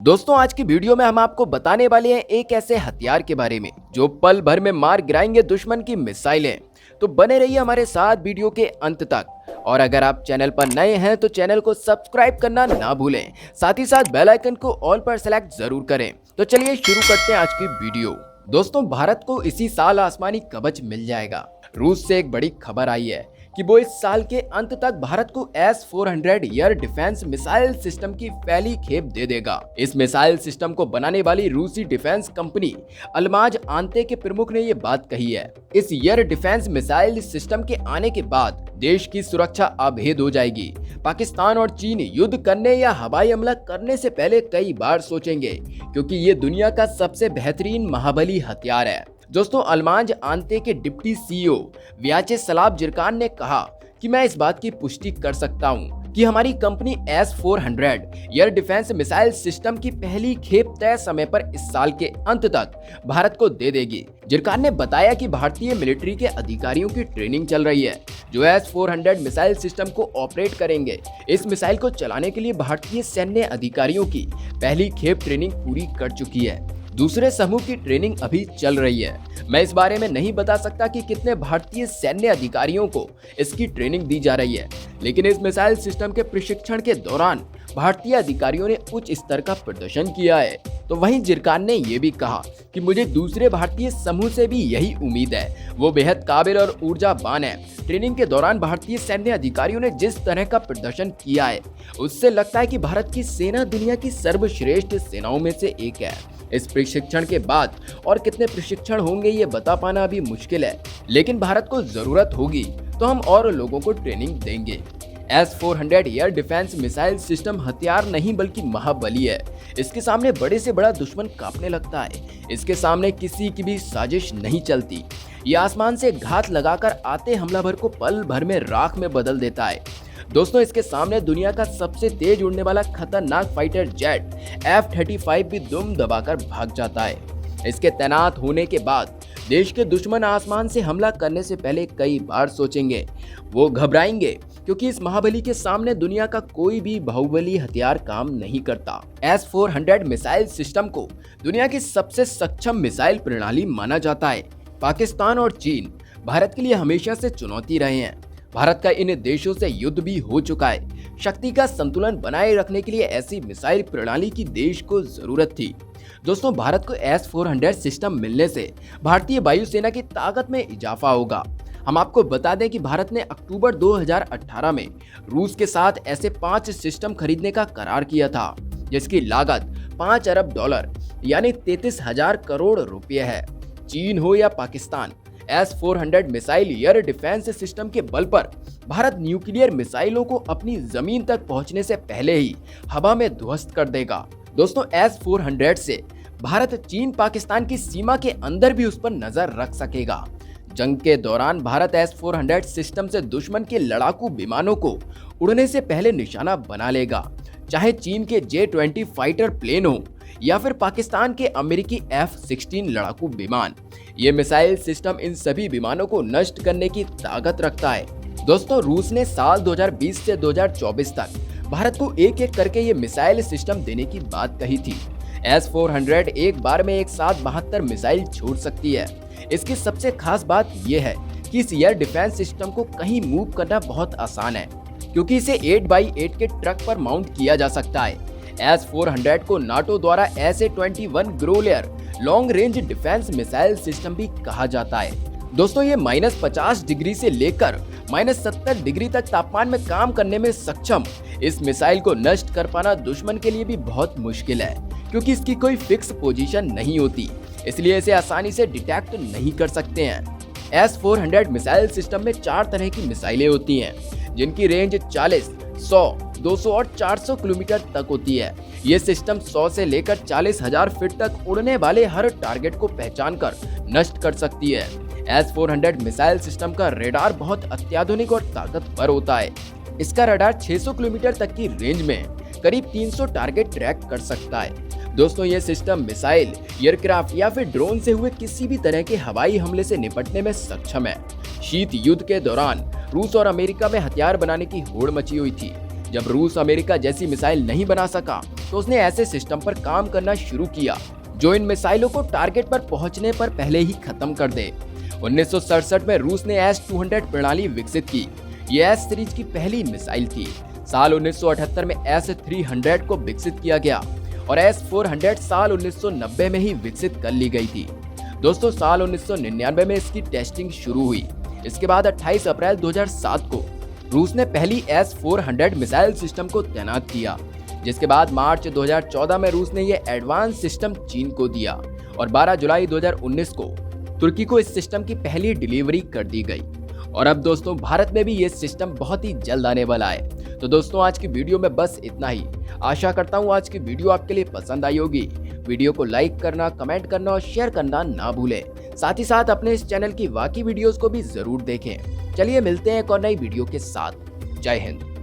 दोस्तों आज की वीडियो में हम आपको बताने वाले हैं एक ऐसे हथियार के बारे में जो पल भर में मार गिराएंगे दुश्मन की मिसाइलें। तो बने रहिए हमारे साथ वीडियो के अंत तक। और अगर आप चैनल पर नए हैं तो चैनल को सब्सक्राइब करना ना भूलें, साथ ही साथ बेल आइकन को ऑल पर सेलेक्ट जरूर करें। तो चलिए शुरू करते हैं आज की वीडियो। दोस्तों भारत को इसी साल आसमानी कवच मिल जाएगा। रूस से एक बड़ी खबर आई है कि वो इस साल के अंत तक भारत को S-400 air defence missile system की पहली खेप दे देगा। इस मिसाइल सिस्टम को बनाने वाली रूसी डिफेंस कंपनी अल्माज आंते के प्रमुख ने ये बात कही है। इस एयर डिफेंस मिसाइल सिस्टम के आने के बाद देश की सुरक्षा अभेद हो जाएगी। पाकिस्तान और चीन युद्ध करने या हवाई हमला करने से पहले कई बार सोचेंगे, क्योंकि ये दुनिया का सबसे बेहतरीन महाबली हथियार है। दोस्तों अल्माज आंते के डिप्टी सीईओ व्याचेस्लाव जिरकान ने कहा कि मैं इस बात की पुष्टि कर सकता हूं कि हमारी company S-400 air defence missile system की पहली खेप तय समय पर इस साल के अंत तक भारत को दे देगी। जिरकान ने बताया कि भारतीय मिलिट्री के अधिकारियों की ट्रेनिंग चल रही है जो S-400 मिसाइल सिस्टम को ऑपरेट करेंगे। इस मिसाइल को चलाने के लिए भारतीय सैन्य अधिकारियों की पहली खेप ट्रेनिंग पूरी कर चुकी है। दूसरे समूह की ट्रेनिंग अभी चल रही है। मैं इस बारे में नहीं बता सकता कि कितने भारतीय सैन्य अधिकारियों को इसकी ट्रेनिंग दी जा रही है, लेकिन इस मिसाइल सिस्टम के प्रशिक्षण के दौरान भारतीय अधिकारियों ने उच्च स्तर का प्रदर्शन किया है। तो वहीं जिरकान ने यह भी कहा कि मुझे दूसरे भारतीय समूह से भी यही उम्मीद है। वो बेहद काबिल और ऊर्जावान है। ट्रेनिंग के दौरान भारतीय सैन्य अधिकारियों ने जिस तरह का प्रदर्शन किया है उससे लगता है कि भारत की सेना दुनिया की सर्वश्रेष्ठ सेनाओं में से एक है। इस प्रशिक्षण के बाद और कितने प्रशिक्षण होंगे ये बता पाना अभी मुश्किल है, लेकिन भारत को जरूरत होगी तो हम और लोगों को ट्रेनिंग देंगे। S-400 air defence missile system हथियार नहीं बल्कि महाबली है। इसके सामने बड़े से बड़ा दुश्मन कांपने लगता है। इसके सामने किसी की भी साजिश नहीं चलती। ये आसमान से घात लगाकर आते हमलावर को पल भर में राख में बदल देता है। दोस्तों इसके सामने दुनिया का सबसे तेज उड़ने वाला खतरनाक फाइटर जेट F-35 भी दुम दबाकर भाग जाता है। इसके तैनात होने के बाद देश के दुश्मन आसमान से हमला करने से पहले कई बार सोचेंगे। वो घबराएंगे क्योंकि इस महाबली के सामने दुनिया का कोई भी बाहुबली हथियार काम नहीं करता। S-400 मिसाइल सिस्टम को दुनिया की सबसे सक्षम मिसाइल प्रणाली माना जाता है। पाकिस्तान और चीन भारत के लिए हमेशा से चुनौती रहे हैं। भारत का इन देशों से युद्ध भी हो चुका है। शक्ति का संतुलन बनाए रखने के लिए ऐसी मिसाइल प्रणाली की देश को जरूरत थी। दोस्तों भारत को S-400 सिस्टम मिलने से भारतीय वायुसेना की ताकत में इजाफा होगा। हम आपको बता दें कि भारत ने अक्टूबर 2018 में रूस के साथ ऐसे 5 सिस्टम खरीदने का करार किया था, जिसकी लागत $5 अरब यानी 33,000 करोड़ रुपए है। चीन हो या Pakistan, S-400 missile air defence system के बल पर भारत न्यूक्लियर मिसाइलों को अपनी जमीन तक पहुंचने से पहले ही हवा में ध्वस्त कर देगा। दोस्तों S-400 से भारत चीन पाकिस्तान की सीमा के अंदर भी उस पर नजर रख सकेगा। जंग के दौरान भारत S-400 सिस्टम से दुश्मन के लड़ाकू विमानों को उड़ने से पहले निशाना बना लेगा, चाहे चीन के J-20 फाइटर प्लेन हो या फिर पाकिस्तान के अमेरिकी F-16 लड़ाकू विमान। ये मिसाइल सिस्टम इन सभी विमानों को नष्ट करने की ताकत रखता है। दोस्तों रूस ने साल 2020 से 2024 तक भारत को एक एक करके ये मिसाइल सिस्टम देने की बात कही थी। S-400 एक बार में एक साथ 72 मिसाइल छोड़ सकती है। इसकी सबसे खास बात यह है कि इस एयर डिफेंस सिस्टम को कहीं मूव करना बहुत आसान है, क्योंकि इसे 8x8 के ट्रक पर माउंट किया जा सकता है। S-400 को नाटो द्वारा SA-21 Growler long range defence missile system भी कहा जाता है। दोस्तों ये -50 डिग्री से लेकर -70 डिग्री तक तापमान में काम करने में सक्षम इस मिसाइल को नष्ट कर पाना दुश्मन के लिए भी बहुत मुश्किल है, क्योंकि इसकी कोई फिक्स पोजीशन नहीं होती, इसलिए इसे आसानी से डिटेक्ट नहीं कर सकते हैं। S-400 मिसाइल सिस्टम में 4 तरह की मिसाइलें होती हैं, जिनकी रेंज 40, 100, 200 और 400 किलोमीटर तक होती है। ये सिस्टम 100 से लेकर 40,000 फीट तक उड़ने वाले हर टारगेट को पहचान कर नष्ट कर सकती है। S-400 मिसाइल सिस्टम का रडार बहुत अत्याधुनिक और ताकतवर होता है। इसका रडार 600 किलोमीटर तक की रेंज में करीब 300 टारगेट ट्रैक कर सकता है। दोस्तों ये सिस्टम मिसाइल, एयरक्राफ्ट या फिर ड्रोन से हुए किसी भी तरह के हवाई हमले से निपटने में सक्षम है। शीत युद्ध के दौरान रूस और अमेरिका में हथियार बनाने की होड़ मची हुई थी। जब रूस अमेरिका जैसी मिसाइल नहीं बना सका तो उसने ऐसे सिस्टम पर काम करना शुरू किया जो इन मिसाइलों को टारगेट पर पहुंचने पर पहले ही खत्म कर दे। 1967 में रूस ने S-200 प्रणाली विकसित की। ये एस सीरीज की पहली मिसाइल थी। साल 1978 में S-300 को विकसित किया गया और S-400 साल 1990 में ही विकसित कर ली गई थी। दोस्तों, साल 1999 में इसकी टेस्टिंग शुरू हुई। इसके बाद 28 अप्रैल 2007 को रूस ने पहली S-400 मिसाइल सिस्टम को तैनात किया, जिसके बाद मार्च 2014 में रूस ने यह एडवांस सिस्टम चीन को दिया और 12 जुलाई 2019 को तुर्की को इस सिस्टम की पहली डिलीवरी कर दी गई। और अब दोस्तों, भारत में भी ये सिस्टम बहुत ही जल्द आने वाला है। तो दोस्तों, आज की वीडियो में बस इतना ही। आशा करता हूँ आज की वीडियो आपके लिए पसंद आई होगी। वीडियो को लाइक करना, कमेंट करना और शेयर करना ना भूलें। साथ ही साथ अपने इस चैनल की बाकी वीडियोस को भी जरूर देखें। चलिए मिलते हैं एक और नई वीडियो के साथ। जय हिंद।